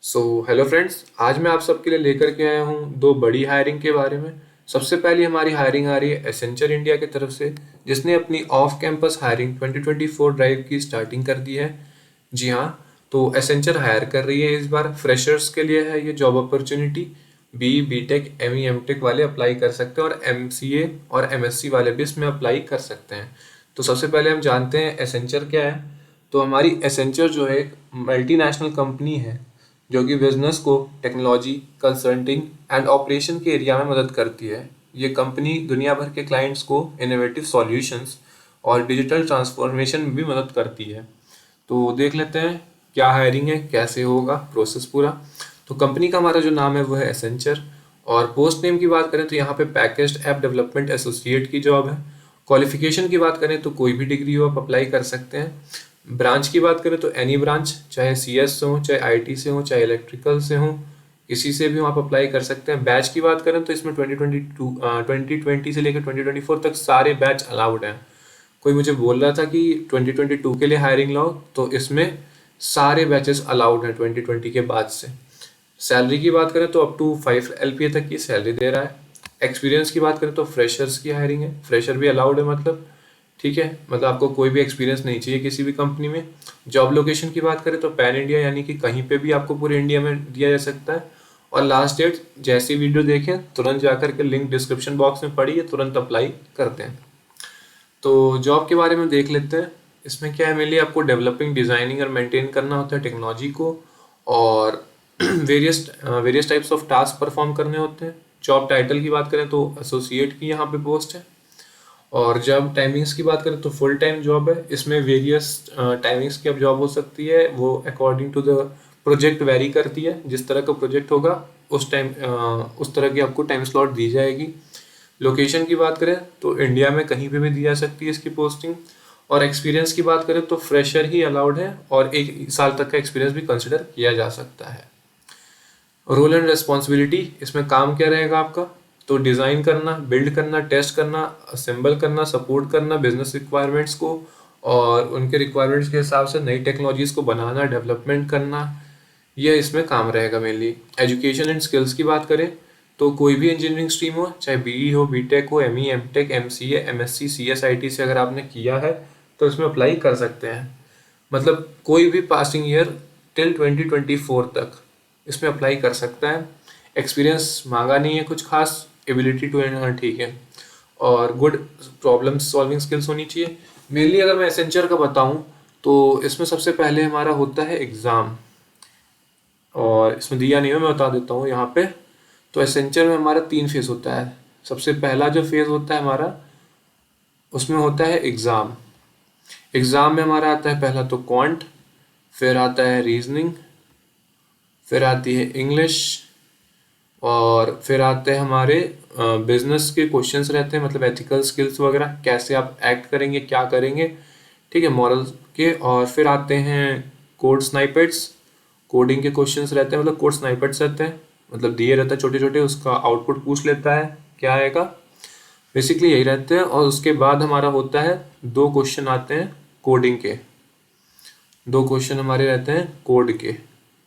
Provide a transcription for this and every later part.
Hello friends, आज मैं आप सबके लिए लेकर के आया हूँ दो बड़ी हायरिंग के बारे में। सबसे पहली हमारी हायरिंग आ रही है एसेंचर इंडिया की तरफ से, जिसने अपनी ऑफ कैंपस हायरिंग 2024 ड्राइव की स्टार्टिंग कर दी है। जी हाँ, तो एसेंचर हायर कर रही है इस बार। फ्रेशर्स के लिए है ये job opportunity. B tech M tech वाले अप्लाई कर सकते हैं और MCA और MSc वाले भी इसमें अप्लाई कर सकते हैं। तो सबसे पहले हम जानते हैं एसेंचर क्या है। तो हमारी एसेंचर जो है एक मल्टीनेशनल कंपनी है जो कि बिजनेस को टेक्नोलॉजी, कंसल्टिंग एंड ऑपरेशन के एरिया में मदद करती है। ये कंपनी दुनिया भर के क्लाइंट्स को इनोवेटिव सॉल्यूशंस और डिजिटल ट्रांसफॉर्मेशन में भी मदद करती है। तो देख लेते हैं क्या हायरिंग है, कैसे होगा प्रोसेस पूरा। तो कंपनी का हमारा जो नाम है वो है एसेंचर, और पोस्ट नेम की बात करें तो यहाँ पे पैकेज्ड ऐप डेवलपमेंट एसोसिएट की जॉब है। क्वालिफिकेशन की बात करें तो कोई भी डिग्री हो आप अप्लाई कर सकते हैं। ब्रांच की बात करें तो एनी ब्रांच, चाहे CS से हो, चाहे IT से हो, चाहे इलेक्ट्रिकल से हो, किसी से भी आप अप्लाई कर सकते हैं। बैच की बात करें तो इसमें 2020 से लेकर 2024 तक सारे बैच अलाउड हैं। कोई मुझे बोल रहा था कि 2022 के लिए हायरिंग लाओ, तो इसमें सारे बैचेस अलाउड हैं 2020 के बाद से। सैलरी की बात करें तो अप टू 5 LPA तक की सैलरी दे रहा है। एक्सपीरियंस की बात करें तो फ्रेशर्स की हायरिंग है, फ्रेशर भी अलाउड है मतलब। ठीक है, मतलब आपको कोई भी एक्सपीरियंस नहीं चाहिए किसी भी कंपनी में। जॉब लोकेशन की बात करें तो पैन इंडिया, यानी कि कहीं पे भी आपको पूरे इंडिया में दिया जा सकता है। और लास्ट डेट जैसी वीडियो देखें तुरंत जाकर के लिंक डिस्क्रिप्शन बॉक्स में पड़ी है, तुरंत अप्लाई करते हैं। तो जॉब के बारे में देख लेते हैं। इसमें क्या है, मेनली आपको डेवलपिंग, डिजाइनिंग और मेंटेन करना होता है टेक्नोलॉजी को, और various types of task perform करने होते हैं। जॉब टाइटल की बात करें तो एसोसिएट की यहाँ पे पोस्ट है। और जब टाइमिंग्स की बात करें तो फुल टाइम जॉब है। इसमें वेरियस टाइमिंग्स की अब जॉब हो सकती है, वो according to the project vary करती है। जिस तरह का प्रोजेक्ट होगा उस टाइम उस तरह की आपको टाइम स्लॉट दी जाएगी। लोकेशन की बात करें तो इंडिया में कहीं पे भी दी जा सकती है इसकी पोस्टिंग। और एक्सपीरियंस की बात करें तो फ्रेशर ही अलाउड है, और 1 साल तक का एक्सपीरियंस भी कंसिडर किया जा सकता है। रोल एंड रिस्पॉन्सिबिलिटी, इसमें काम क्या रहेगा आपका, तो डिज़ाइन करना, बिल्ड करना, टेस्ट करना, असेंबल करना, सपोर्ट करना बिजनेस रिक्वायरमेंट्स को, और उनके रिक्वायरमेंट्स के हिसाब से नई टेक्नोलॉजीज को बनाना, डेवलपमेंट करना, ये इसमें काम रहेगा मेनली। एजुकेशन एंड स्किल्स की बात करें तो कोई भी इंजीनियरिंग स्ट्रीम हो, चाहे BE हो, B.Tech हो, ME, M.Tech, MCA, MSc, CS, IT से अगर आपने किया है तो इसमें अप्लाई कर सकते हैं। मतलब कोई भी पासिंग ईयर टिल 2024 तक इसमें अप्लाई कर सकता है। एक्सपीरियंस मांगा नहीं है कुछ खास, एबिलिटी टू एंड ठीक है, और गुड प्रॉब्लम सॉल्विंग स्किल्स होनी चाहिए। मेनली अगर मैं एसेंचर का बताऊं तो इसमें सबसे पहले हमारा होता है एग्ज़ाम, और इसमें दिया नहीं है, मैं बता देता हूँ यहाँ पे। तो एसेंचर में हमारा 3 फेज़ होता है। सबसे पहला जो फेज़ होता है हमारा, उसमें होता है एग्ज़ाम। एग्ज़ाम में हमारा आता है पहला तो क्वांट, फिर आता है रीजनिंग, फिर आती है इंग्लिश, और फिर आते हैं हमारे बिजनेस के क्वेश्चंस रहते हैं, मतलब एथिकल स्किल्स वगैरह, कैसे आप एक्ट करेंगे, क्या करेंगे, ठीक है, मॉरल के। और फिर आते हैं कोड स्नाइपेट्स, कोडिंग के क्वेश्चंस रहते हैं, मतलब कोड स्नाइपेट्स रहते हैं, मतलब दिए रहता है छोटे छोटे, उसका आउटपुट पूछ लेता है क्या आएगा, बेसिकली यही रहते हैं। और उसके बाद हमारा होता है 2 क्वेश्चन आते हैं कोडिंग के, 2 क्वेश्चन हमारे रहते हैं कोड के,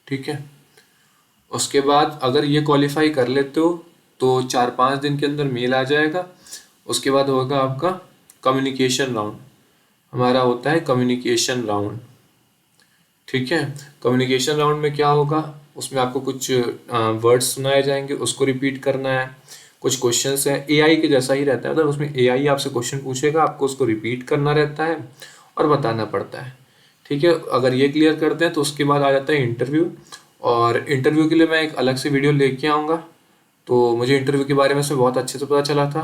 ठीक है। उसके बाद अगर ये क्वालिफाई कर लेते हो तो 4-5 दिन के अंदर मेल आ जाएगा। उसके बाद होगा आपका कम्युनिकेशन राउंड, हमारा होता है कम्युनिकेशन राउंड, ठीक है। कम्युनिकेशन राउंड में क्या होगा, उसमें आपको कुछ वर्ड्स सुनाए जाएंगे, उसको रिपीट करना है। कुछ क्वेश्चंस हैं, AI के जैसा ही रहता है, मतलब उसमें AI आपसे क्वेश्चन पूछेगा, आपको उसको रिपीट करना रहता है और बताना पड़ता है, ठीक है। अगर ये क्लियर करते हैं तो उसके बाद आ जाता है इंटरव्यू। और इंटरव्यू के लिए मैं एक अलग से वीडियो लेके आऊँगा। तो मुझे इंटरव्यू के बारे में इसमें बहुत अच्छे से पता चला था,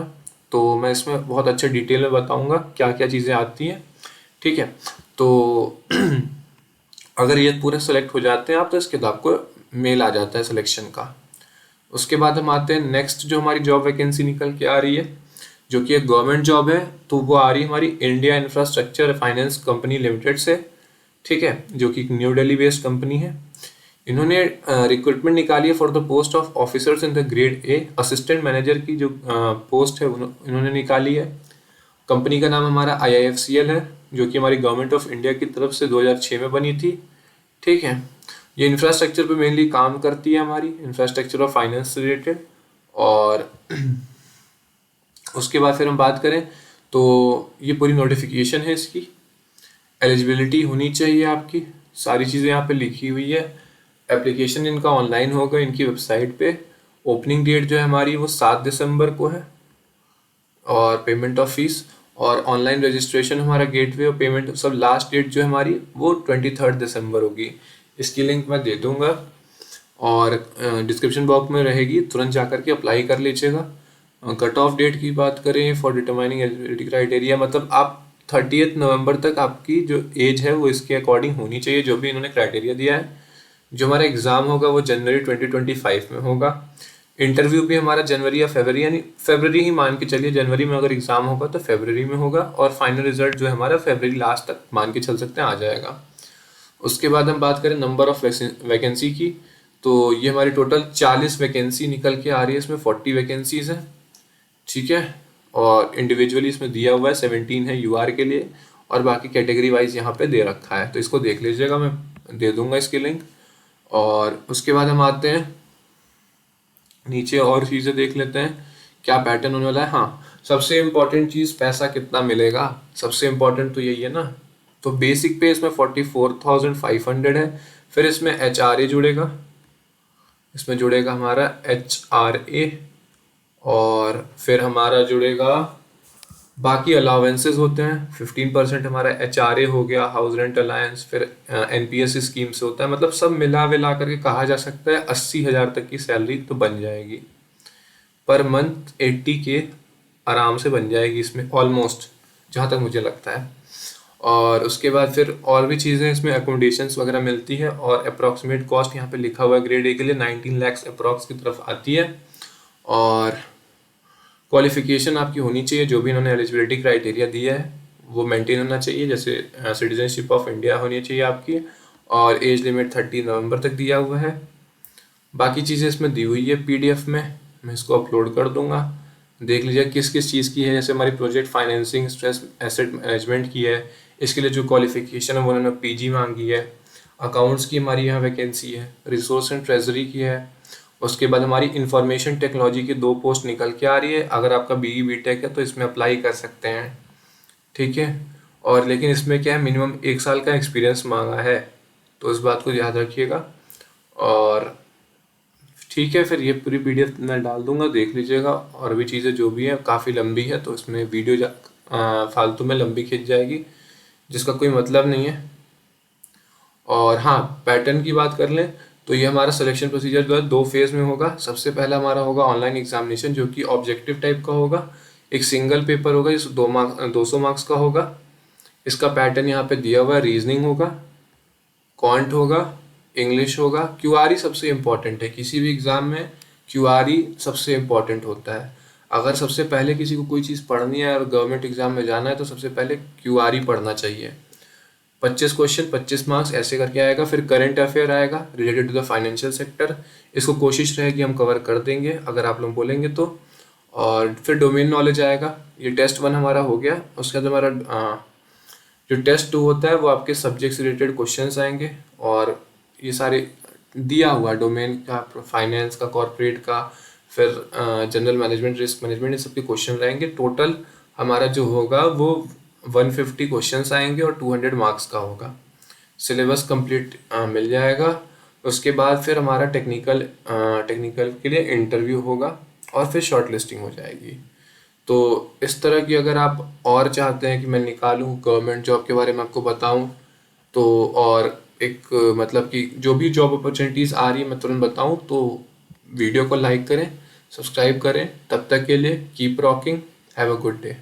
तो मैं इसमें बहुत अच्छे डिटेल में बताऊँगा क्या क्या चीज़ें आती हैं, ठीक है। तो अगर ये पूरे सेलेक्ट हो जाते हैं आप तो इसके बाद आपको मेल आ जाता है सिलेक्शन का। उसके बाद हम आते हैं नेक्स्ट, जो हमारी जॉब वैकेंसी निकल के आ रही है, जो कि एक गवर्नमेंट जॉब है। तो वो आ रही है हमारी India infrastructure finance company limited से, ठीक है, जो कि न्यू दिल्ली बेस्ड कंपनी है। इन्होंने रिक्रूटमेंट निकाली है for the post of officers in the grade A, assistant manager की जो पोस्ट है इन्होंने निकाली है। कंपनी का नाम हमारा IIFCL है, जो कि हमारी गवर्नमेंट ऑफ इंडिया की तरफ से 2006 में बनी थी, ठीक है। ये इंफ्रास्ट्रक्चर पे मेनली काम करती है, हमारी इंफ्रास्ट्रक्चर और फाइनेंस रिलेटेड। और उसके बाद फिर हम बात करें तो ये पूरी नोटिफिकेशन है इसकी। एलिजिबिलिटी होनी चाहिए आपकी, सारी चीज़ें यहाँ पे लिखी हुई है। एप्लीकेशन इनका ऑनलाइन होगा इनकी वेबसाइट पे। ओपनिंग डेट जो है हमारी वो 7 दिसंबर को है। और पेमेंट ऑफ फीस और ऑनलाइन रजिस्ट्रेशन हमारा गेटवे और पेमेंट सब लास्ट डेट जो है हमारी वो 23 दिसंबर होगी। इसकी लिंक मैं दे दूंगा और डिस्क्रिप्शन बॉक्स में रहेगी, तुरंत जाकर के अप्लाई कर लीजिएगा। कट ऑफ डेट की बात करें फॉर डिटरमाइनिंग एलिजिबिलिटी क्राइटेरिया, मतलब आप 30 नवंबर तक आपकी जो एज है वो इसके अकॉर्डिंग होनी चाहिए, जो भी इन्होंने क्राइटेरिया दिया है। जो हमारा एग्ज़ाम होगा वो जनवरी 2025 में होगा। इंटरव्यू भी हमारा जनवरी या फरवरी, यानी फरवरी ही मान के चलिए, जनवरी में अगर एग्ज़ाम होगा तो फरवरी में होगा, और फाइनल रिजल्ट जो है हमारा फरवरी लास्ट तक मान के चल सकते हैं आ जाएगा। उसके बाद हम बात करें नंबर ऑफ वैकेंसी की, तो ये हमारी टोटल 40 वैकेंसी निकल के आ रही है, इसमें 40 वैकेंसीज हैं, ठीक है। और इंडिविजुअली इसमें दिया हुआ है 17 है यूआर के लिए, और बाकी कैटेगरी वाइज यहाँ पे दे रखा है, तो इसको देख लीजिएगा, मैं दे दूंगा इसकी लिंक। और उसके बाद हम आते हैं नीचे और चीज़ें देख लेते हैं क्या पैटर्न होने वाला है। हाँ, सबसे इम्पोर्टेंट चीज़ पैसा कितना मिलेगा, सबसे इम्पोर्टेंट तो यही है ना। तो बेसिक पे इसमें 44,500 है, फिर इसमें HRA जुड़ेगा, इसमें जुड़ेगा हमारा HRA, और फिर हमारा जुड़ेगा बाकी अलावेंसेस होते हैं 15% हमारा HRA हो गया, हाउस रेंट अलायंस, फिर NPS स्कीम से होता है, मतलब सब मिला विला करके कहा जा सकता है 80,000 तक की सैलरी तो बन जाएगी पर मंथ। 80 के आराम से बन जाएगी इसमें ऑलमोस्ट, जहाँ तक मुझे लगता है। और उसके बाद फिर और भी चीज़ें इसमें अकोमोडेशंस वगैरह मिलती है, और अप्रॉक्सीमेट कॉस्ट यहाँ पे लिखा हुआ है ग्रेड ए के लिए 19 लाख अप्रॉक्स की तरफ आती है। और क्वालिफिकेशन आपकी होनी चाहिए, जो भी इन्होंने एलिजिबिलिटी क्राइटेरिया दिया है वो मेंटेन होना चाहिए, जैसे सिटीजनशिप ऑफ इंडिया होनी चाहिए आपकी, और एज लिमिट 30 नवंबर तक दिया हुआ है। बाकी चीज़ें इसमें दी हुई है PDF में, मैं इसको अपलोड कर दूंगा, देख लीजिए किस किस चीज़ की है। जैसे हमारी project financing stress asset management की है, इसके लिए जो क्वालिफिकेशन है वो उन्होंने PG मांगी है। अकाउंट्स की हमारी यहाँ वैकेंसी है, रिसोर्स एंड ट्रेजरी की है। उसके बाद हमारी इंफॉर्मेशन टेक्नोलॉजी की 2 पोस्ट निकल के आ रही है, अगर आपका BE BTech है तो इसमें अप्लाई कर सकते हैं, ठीक है। और लेकिन इसमें क्या है, मिनिमम 1 साल का एक्सपीरियंस मांगा है, तो इस बात को याद रखिएगा। और ठीक है, फिर ये पूरी PDF मैं डाल दूंगा, देख लीजिएगा। और भी चीज़ें जो भी है काफ़ी लंबी है, तो इसमें वीडियो फालतू में लंबी खिंच जाएगी, जिसका कोई मतलब नहीं है। और हाँ, पैटर्न की बात कर लें तो ये हमारा सिलेक्शन प्रोसीजर जो है 2 फेज़ में होगा। सबसे पहला हमारा होगा ऑनलाइन एग्जामिनेशन, जो कि ऑब्जेक्टिव टाइप का होगा, एक सिंगल पेपर होगा जिस 200 मार्क्स का होगा। इसका पैटर्न यहाँ पे दिया हुआ है, रीजनिंग होगा, क्वांट होगा, इंग्लिश होगा। QRE सबसे इम्पॉर्टेंट है, किसी भी एग्ज़ाम में QRE सबसे इम्पॉर्टेंट होता है। अगर सबसे पहले किसी को कोई चीज़ पढ़नी है और गवर्नमेंट एग्ज़ाम में जाना है तो सबसे पहले QRE पढ़ना चाहिए। 25 क्वेश्चन 25 मार्क्स ऐसे करके आएगा। फिर करंट अफेयर आएगा related to the financial sector, इसको कोशिश रहेगी हम कवर कर देंगे अगर आप लोग बोलेंगे तो। और फिर डोमेन नॉलेज आएगा, ये टेस्ट 1 हमारा हो गया। उसके बाद हमारा जो टेस्ट 2 होता है वो आपके सब्जेक्ट से रिलेटेड क्वेश्चंस आएंगे, और ये सारे दिया हुआ डोमेन का, फाइनेंस का, कॉर्पोरेट का, फिर जनरल मैनेजमेंट, रिस्क मैनेजमेंट, ये सब के क्वेश्चन रहेंगे। टोटल हमारा जो होगा वो 150 क्वेश्चंस आएंगे और 200 मार्क्स का होगा। सिलेबस कंप्लीट मिल जाएगा। उसके बाद फिर हमारा टेक्निकल के लिए इंटरव्यू होगा, और फिर शॉर्ट लिस्टिंग हो जाएगी। तो इस तरह की अगर आप और चाहते हैं कि मैं निकालूं गवर्नमेंट जॉब के बारे में आपको बताऊं, तो और एक मतलब कि जो भी जॉब अपॉर्चुनिटीज़ आ रही है मैं तुरंत बताऊं, तो वीडियो को लाइक करें, सब्सक्राइब करें। तब तक के लिए keep rocking, have a good day.